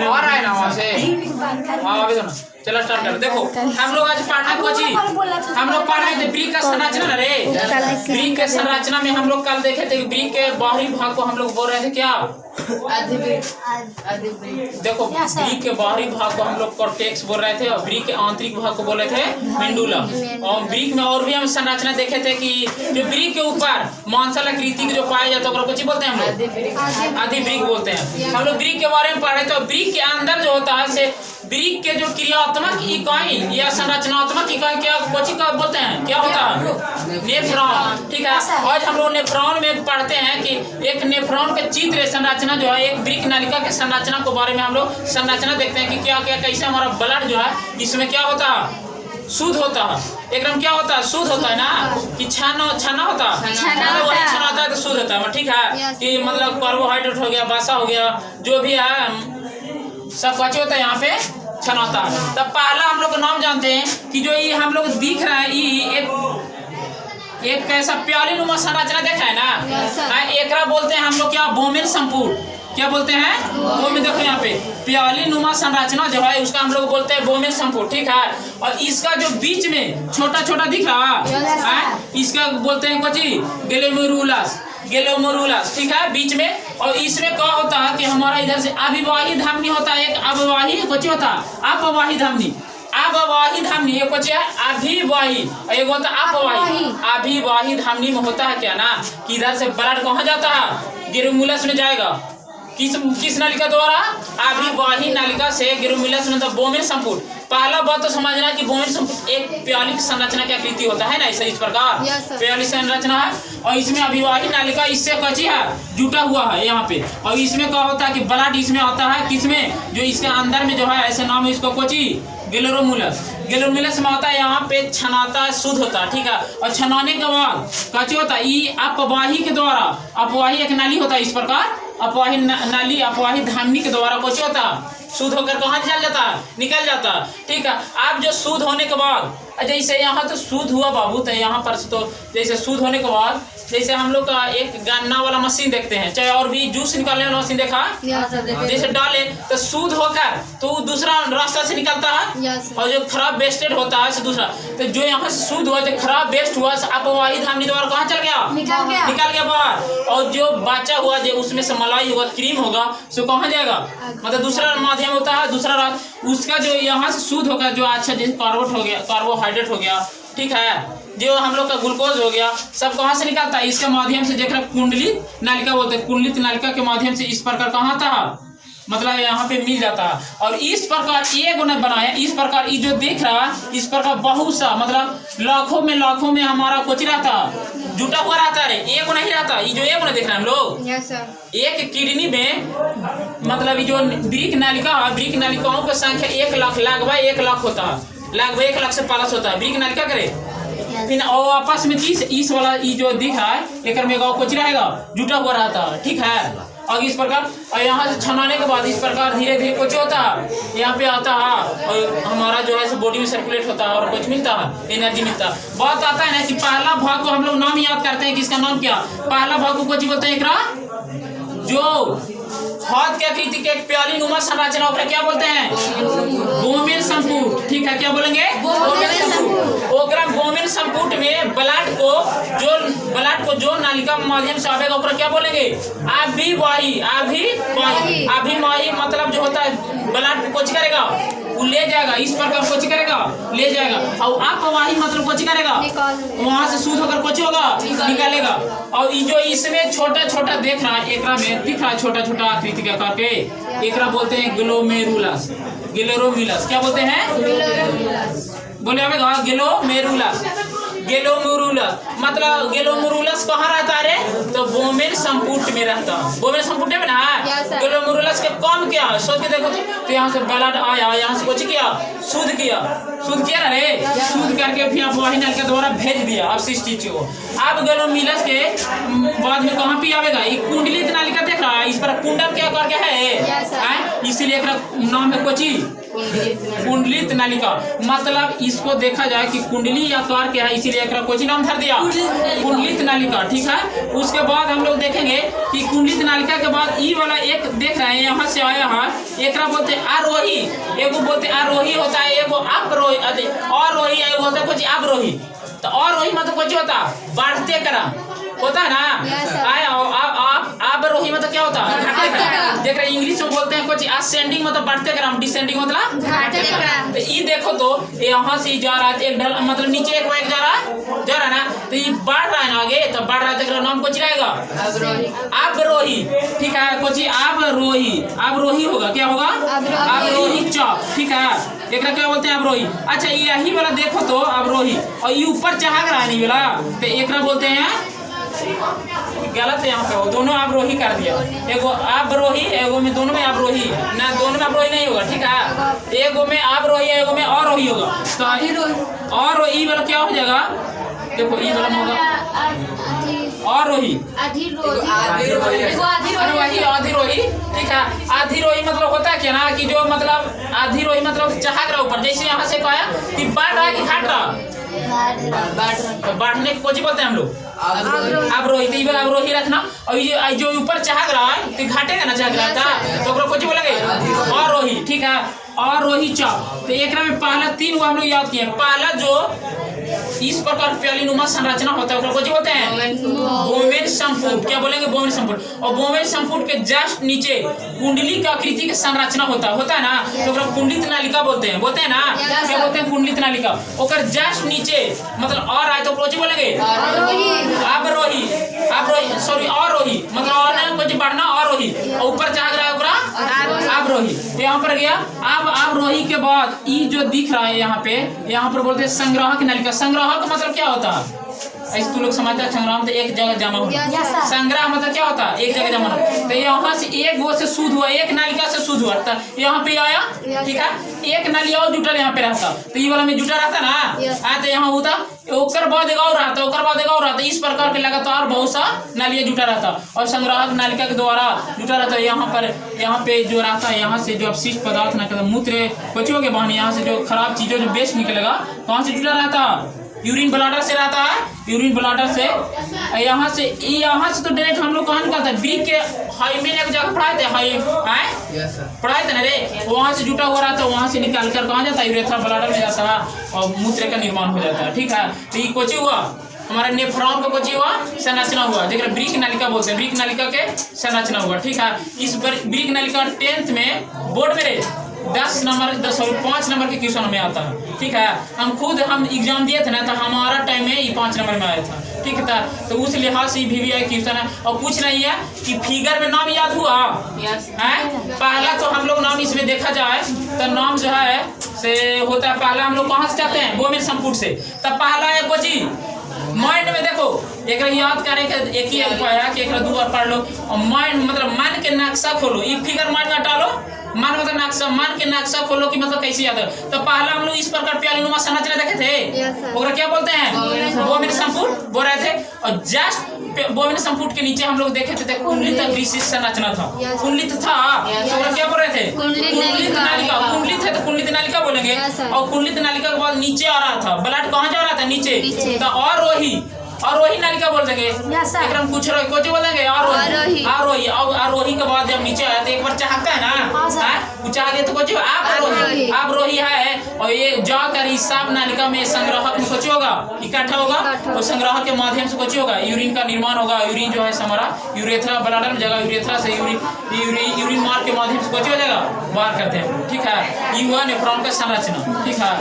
आ रहा है ना वहाँ से। हाँ अभी तो ना, चलो स्टार्ट करो। देखो हम लोग आज पढ़ना कोची, हम लोग पढ़ रहे थे ब्रिक का संरचना रे। ब्रिक के संरचना में हम लोग कल देखे थे ब्रिक के बाहरी भाग को हम लोग बोल रहे थे क्या, देखो ब्रिक के बाहरी भाग को हम लोग कॉर्टेक्स बोल रहे थे और ब्रिक के आंतरिक भाग को बोले थे मेंडुला। और ब्रिक में और भी हम संरचना देखे थे कि जो ब्रिक के ऊपर मांसल आकृति जो पाया जाता है कुछ बोलते हैं हम लोग आदि ब्रिक बोलते हैं। हम लोग ब्रिक के बारे में पढ़ रहे थे। तो ब्रिक के अंदर जो होता है से ब्रिक के जो क्रियात्मक इकाई या संरचनात्मक इकाई क्या कोची का बोलते हैं, क्या होता है, नेफ्रॉन। ठीक है, आज हम लोग नेफ्रॉन में पढ़ते हैं कि एक नेफ्रॉन के चित्र संरचना जो है, एक ब्रिक नलिका के संरचना के बारे में हम लोग संरचना देखते हैं कि क्या क्या कैसे हमारा ब्लड जो है इसमें क्या होता है, शुद्ध होता है। एकदम क्या होता है, शुद्ध होता है ना, कि छाना होता है, वही छाना होता है तो शुद्ध होता है। ठीक है, कि मतलब कार्बोहाइड्रेट हो गया, वसा हो गया, जो भी है सब बचे होता है यहाँ पे छनाता है। तब पहला हम लोग का नाम जानते हैं कि जो ये हम लोग दिख रहा है ये एक कैसा प्याली नुमा संरचना देखा है ना, एकरा बोलते हैं हम लोग क्या, बोमेन संपूर्ण। क्या बोलते हैं, बोमेन। देखो यहाँ पे प्याली नुमा संरचना जो है उसका हम लोग बोलते हैं बोमेन संपूर्ण। ठीक है, और इसका जो बीच में छोटा छोटा दिख रहा है इसका बोलते हैं कोची, ग्लोमेरुलस। ठीक है, बीच में। और इसमें क्या होता है कि हमारा इधर से अभिवाही धमनी होता है, एक अववाही कोची होता है, अपवाही धमनी। अववाही धमनी एक कोची है अभिवाही, एक होता है अपवाही। अभिवाही धमनी में होता है क्या ना कि इधर से ब्लड कहाँ जाता है, ग्लोमेरुलस में जाएगा। किस नलिका द्वारा, अभिवाही नलिका से ग्लोमेरुलस में, बोमेन संपूर्ण। पहला बात तो समझना कि बोमेन संपूर्ण एक प्याली संरचना की आकृति होता है ना, ऐसा इस प्रकार प्याली संरचना है। और इसमें अभिवाही नलिका इससे कची है, जुटा हुआ है यहाँ पे। और इसमें क्या होता है कि ब्लड इसमें आता है, किसमें, जो इसके अंदर में जो है, ऐसे नाम है इसको कोची, ग्लोमेरुलस में आता है। यहाँ पे छनाता है, शुद्ध होता है। ठीक है, और छनाने के बाद कची होता है, ये अपवाही के द्वारा, अपवाही एक नाली होता है इस प्रकार, अपवाही नाली अपवाही धमनी के द्वारा कुछ होता है, शुद्ध होकर कहाँ चल जाता है, निकल जाता है। ठीक है, अब जो शुद्ध होने के बाद जैसे यहाँ तो शुद्ध हुआ बाबू, तो यहाँ पर तो जैसे शुद्ध होने के बाद जैसे हम लोग का एक गन्ना वाला मशीन देखते हैं, चाहे और भी जूस निकालने वाला मशीन देखा, जैसे डाले तो शुद्ध होकर तो दूसरा रास्ता से निकलता है, और जो खराब वेस्टेड होता है दूसरा, तो जो यहाँ से शुद्ध हुआ तो खराब वेस्ट हुआ अपवाही धमनी द्वारा कहाँ चल गया, निकल गया बाहर। और जो बचा हुआ जो उसमें से मलाई होगा, क्रीम होगा, सो कहाँ जाएगा, मतलब दूसरा माध्यम होता है, दूसरा उसका जो यहाँ से शुद्ध होगा, जो अच्छा जैसे कार्बोहाइड्रेट हो गया, ठीक है, जो हम लोग का ग्लूकोज हो गया, सब कहाँ से निकलता है, इसके माध्यम से। देख रहे कुंडलित नलिका बोलते हैं, कुंडलित नलिका के माध्यम से इस प्रकार कहाँ था, मतलब यहाँ पे मिल जाता है। और इस प्रकार एक ने बनाया, इस प्रकार ये जो देख रहा है, इस प्रकार बहुत सा मतलब लाखों में हमारा कुछ रहता, जुटा हुआ रहता है, एक नहीं रहता। ये जो एक ने देख रहे हैं हम लोग, एक किडनी में मतलब ये जो ब्रिक नलिकाओं की संख्या 1 लाख, लगभग 1 लाख होता है, लगभग 1 लाख से प्लस होता है ब्रिक नलिका करे। फिर और आपस में इस वाला ये जो दिख रहा है, एक में कुछ रहेगा, जुटा हुआ रहता है। ठीक है, और इस प्रकार, और यहाँ से छनाने के बाद इस प्रकार धीरे धीरे कुछ होता है, यहाँ पे आता है, और हमारा जो है बॉडी में सर्कुलेट होता है, और कुछ मिलता है, एनर्जी मिलता है। बात आता है ना कि पहला भाग को हम लोग नाम याद करते हैं कि इसका नाम क्या, पहला भाग को कुछ बोलते हैं, जो हाथ के आकृति के एक प्याली नुमा संरचना होकर क्या बोलते हैं, बोमेन संपूर्ण। ठीक है, क्या बोलेंगे, बोमेन संपूर्ण। बोमेन संपूर्ण में ब्लड को जो नलिका माध्यम से आवेगा ऊपर क्या बोलेंगे, अभिवाही मतलब जो होता है ब्लड को कुछ करेगा, वो ले जाएगा, इस प्रकार कुछ करेगा, ले जाएगा। और अपवाही मतलब कुछ करेगा, वहां से शुद्ध होकर कुछ होगा, निकालेगा। और जो इसमें छोटा छोटा देख रहा है, एकरा में दिख रहा है छोटा छोटा आकृति का करके, एकरा बोलते हैं ग्लोमेरुलस। क्या बोलते हैं, बोले ग्लोमेरुलस। मतलब ग्लोमेरुलस कहाँ रहता है, तो बोमेन संपुट में रहता है, बोमेन संपुट में ना। ग्लोमेरुलस के कम क्या सोच के देखो तो यहाँ से ब्लड आया, यहाँ से कुछ किया, शुद्ध किया ना रे, शुद्ध करके फिर अपवाही नलिका के द्वारा भेज दिया अब सिस्टिच को। अब ग्लोमेरुलस के बाद में कहाँ पे आवेगा, ये कुंडलित नलिका देख रहा है, इस पर कुंडल क्या करके है, इसीलिए नाम है कोची कुंडलित नालिका। मतलब इसको देखा जाए कि कुंडली आकार के है, इसीलिए एक कोई नाम धर दिया कुंडलित नालिका। ठीक है, उसके बाद हम लोग देखेंगे कि कुंडलित नालिका के बाद ई वाला एक देख रहे हैं, यहाँ से आया है, एक बोलते हैं आरोही, एगो बोलते हैं आरोही होता है, एगो अवरोही, अवरोही, एगो होता है कुछ अवरोही। तो अवरोही मतलब कुछ होता है बढ़ते क्रम होता है ना, अवरोही मतलब क्या होता है देख रहे इंग्लिश में बोलते हैं कुछ असेंडिंग मतलब बढ़ते क्रम, डिसेंडिंग मतलब घटते क्रम। तो ये देखो तो यहाँ से जा रहा है एक ढल मतलब नीचे एक वाइक जा रहा है ना, तो ये बढ़ रहा है ना आगे, तो बढ़ रहा है तो नाम कुछ रहेगा अवरोही। ठीक है, कुछ अवरोही, अवरोही होगा, क्या होगा अवरोही चौक। ठीक है, एक क्या बोलते हैं अवरोही। अच्छा यही वाला देखो तो अवरोही, और ये ऊपर चढ़ा रहा है नहीं वाला, तो एक बोलते हैं गलत है, यहाँ पे दोनों अवरोही कर दिया, एगो अवरोही एगो में, दोनों में अवरोही ना, दोनों में अवरोही नहीं होगा। ठीक है, एगो में अवरोही एगो में अवरोही होगा, तो और ई वाला क्या हो जाएगा, देखो ई वाला होगा अवरोही, अधिरोही। ठीक है, अधिरोही मतलब होता है क्या ना कि जो मतलब अधिरोही मतलब चढ़ा रहा ऊपर, जैसे यहाँ से कहा कि बढ़ रहा है कि घट रहा, तो बढ़ने को जी बोलते हैं हम लोग अवरोही। तो ये अवरोही रखना, और ये जो ऊपर चढ़ रहा है तो घटेगा ना, चढ़ रहा था तो कुछ बोलेंगे अवरोही। ठीक है, अवरोही चौक। तो एक में पहला तीन वो हम लोग याद किए, पहला जो इस प्रकार प्यालीनुमा संरचना होता है कुछ बोलते हैं बोवेन संपुट, क्या बोलेंगे बोवेन संपुट। और बोवेन संपुट के जस्ट नीचे कुंडली का आकृति की संरचना होता है ना, तो कुंडलित नालिका बोलते हैं ना, क्या बोलते हैं कुंडलित नालिका। और जस्ट नीचे मतलब और आए तो कुछ बोलेंगे अवरोही, अवरोही सॉरी अवरोही मतलब और कुछ बढ़ना अवरोही, और ऊपर चाह रहा है अवरोही। यहाँ पर गया, अब अवरोही के बाद ये जो दिख रहा है यहाँ पर बोलते हैं संग्राहक नालिका। संग्राहक मतलब क्या होता है, ऐसे तो लोग समझते हैं संग्राम तो एक जगह जमा होना, संग्रह मतलब क्या होता है एक जगह जमा होना। तो यहाँ से एक गो से शुद्ध हुआ, एक नालिका से शुद्ध हुआ, तो यहाँ पे आया। ठीक है, एक नालिका और जुटल यहाँ पे रहता, तो ये वाला में जुटा रहता ना, तो यहाँ होता ओकर बाद एगो रहता, ओकर बाद एगो रहता, इस प्रकार के लगातार बहुत सा नालिका जुटा रहता, और संग्राहक नालिका के द्वारा जुटा रहता है। यहाँ पे जो रहता है, यहाँ से जो अपशिष्ट पदार्थ ना मूत्र बच्चों के बहाने, यहाँ से जो खराब चीजों जो वेस्ट निकलेगा कहाँ से जुटा रहता, यूरिन ब्लाडर से रहता है, यूरिन ब्लाडर से। यहाँ से तो डायरेक्ट हम लोग कहाँ निकलता है, ब्रिक के हाई में एक जगह पढ़ाए थे, पढ़ाए थे ना रे, वहाँ से जुटा हुआ रहता है, वहाँ से निकाल कर कहाँ जाता है, यूरेथ्रा ब्लाडर में जाता है, और मूत्र का निर्माण हो जाता है। ठीक है, तो ये कोची हुआ हमारा नेफ्रॉन का कोची हुआ संरचना हुआ, देख रहे ब्रिक नालिका बोलते हैं, ब्रिक नालिका के संरचना हुआ। ठीक है, इस ब्रिक नालिका 10th में बोर्ड में 5 नंबर के क्वेश्चन में आता है। ठीक है, हम एग्जाम दिए थे ना, तो हमारा टाइम में ये 5 नंबर में आया था। ठीक था, तो उस लिहाज से भी आई क्वेश्चन है। और कुछ नहीं है कि फिगर में नाम याद हुआ है, पहला तो हम लोग नाम इसमें देखा जाए तो नाम जो है से होता है, पहला हम लोग कहाँ से जाते हैं बोवेन संपुट से, तब पहला है कोची माइंड में देखो, एक याद करे के एक ही उपाय है कि एक दो बार पढ़ लो, और माइंड मतलब मन के नक्शा खोलो, ये फिगर माइंड में हटा लो, मन मतलब नक्शा, मन के नक्शा खोलो कि मतलब कैसे याद है। तो पहला हम लोग इस प्रकार प्यालीनुमा संरचना देखे थे, और क्या बोलते हैं बोवेन संपुट बोल रहे थे, और जस्ट बोवेन संपुट के नीचे हम लोग देखे थे कुंडलित विशिष्ट संरचना था, कुंडलित था, तो क्या बोल रहे थे कुंडलित नालिका, कुंडलित है तो कुंडलित नालिका बोलेंगे। और कुंडलित नालिका के बाद नीचे आ रहा था, ब्लड कहाँ जा रहा था नीचे, तो अवरोही नालिका बोल देंगे, एकदम कुछ बोल देंगे अवरोही के बाद जब नीचे आया तो एक बार चाहता है ना, चाह दे तो कुछ अवरोही है। और ये जाकर इस सब नालिका में संग्राहक में कुछ होगा इकट्ठा होगा, और संग्राहक के माध्यम से कुछ होगा यूरिन का निर्माण होगा, यूरिन जो है हमारा यूरेथ्रा ब्लाडर में जगह, यूरेथ्रा से यूरिन मार्ग के माध्यम से कुछ हो जाएगा बाहर करते हैं। ठीक है, ये हुआ नेफ्रॉन का संरचना। ठीक है,